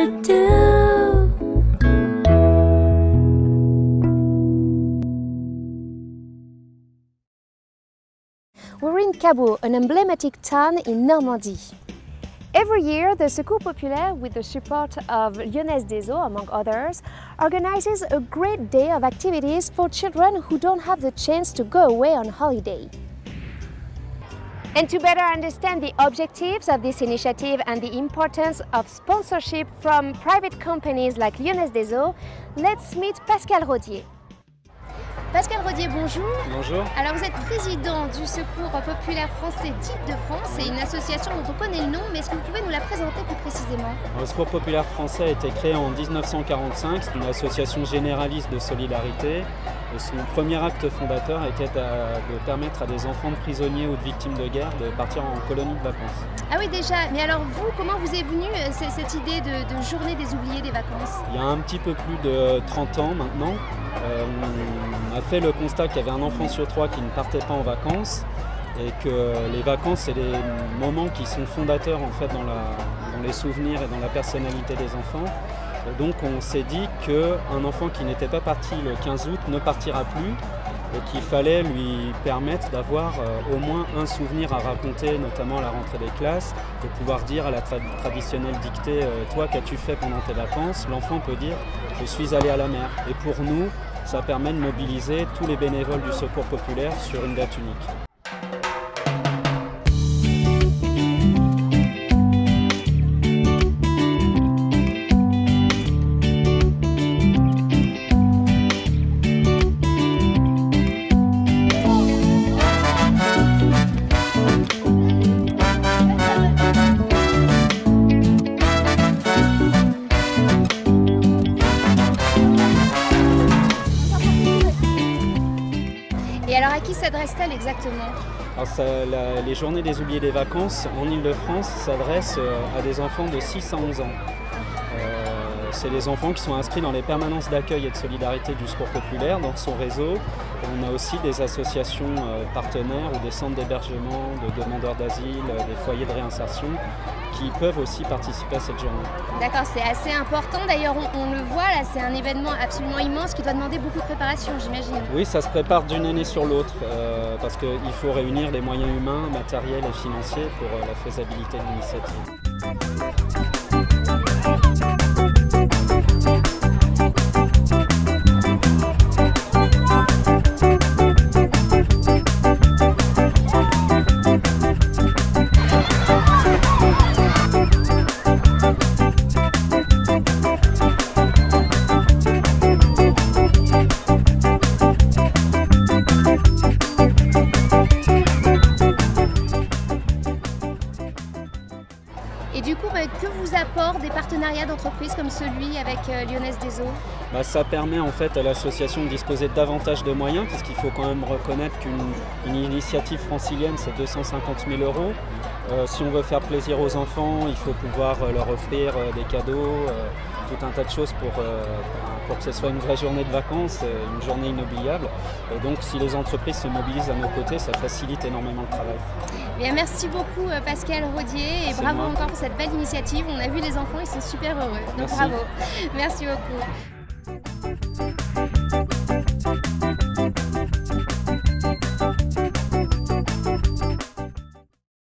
to do. We're in Cabourg, an emblematic town in Normandy. Every year, the Secours Populaire, with the support of Lyonnaise des Eaux, among others, organizes a great day of activities for children who don't have the chance to go away on holiday. And to better understand the objectives of this initiative and the importance of sponsorship from private companies like Lyonnaise des Eaux, let's meet Pascal Rodier. Pascal Rodier, bonjour. Bonjour. Alors vous êtes président du Secours Populaire Français d'Île-de-France, c'est une association dont on connaît le nom, mais est-ce que vous pouvez nous la présenter plus précisément? Le Secours Populaire Français a été créé en 1945, c'est une association généraliste de solidarité. Et son premier acte fondateur était de permettre à des enfants de prisonniers ou de victimes de guerre de partir en colonie de vacances. Ah oui déjà, mais alors vous, comment vous est venue cette idée de journée des oubliés des vacances? Il y a un petit peu plus de 30 ans maintenant, on a fait le constat qu'il y avait un enfant sur 3 qui ne partait pas en vacances et que les vacances c'est des moments qui sont fondateurs en fait dans les souvenirs et dans la personnalité des enfants. Et donc on s'est dit qu'un enfant qui n'était pas parti le 15 août ne partira plus et qu'il fallait lui permettre d'avoir au moins un souvenir à raconter, notamment à la rentrée des classes, de pouvoir dire à la traditionnelle dictée « Toi, qu'as-tu fait pendant tes vacances ?» L'enfant peut dire « Je suis allé à la mer ». Et pour nous, ça permet de mobiliser tous les bénévoles du Secours Populaire sur une date unique. Et alors à qui s'adresse-t-elle exactement? Alors les journées des oubliés des vacances en Île-de-France s'adressent à des enfants de 6 à 11 ans. C'est des enfants qui sont inscrits dans les permanences d'accueil et de solidarité du Secours Populaire, dans son réseau. On a aussi des associations partenaires ou des centres d'hébergement de demandeurs d'asile, des foyers de réinsertion qui peuvent aussi participer à cette journée. D'accord, c'est assez important. D'ailleurs, on le voit, là, c'est un événement absolument immense qui doit demander beaucoup de préparation, j'imagine. Oui, ça se prépare d'une année sur l'autre parce qu'il faut réunir les moyens humains, matériels et financiers pour la faisabilité de l'initiative. Et du coup, que vous apportent des partenariats d'entreprises comme celui avec Lyonnaise des Eaux? Ça permet en fait à l'association de disposer de davantage de moyens, parce qu'il faut quand même reconnaître qu'une initiative francilienne c'est 250 000 €. Si on veut faire plaisir aux enfants, il faut pouvoir leur offrir des cadeaux, tout un tas de choses pour que ce soit une vraie journée de vacances, une journée inoubliable. Et donc si les entreprises se mobilisent à nos côtés, ça facilite énormément le travail. Bien, merci beaucoup Pascal Rodier et bravo encore pour cette belle initiative. On a vu les enfants, ils sont super heureux. Donc merci. Bravo. Merci beaucoup.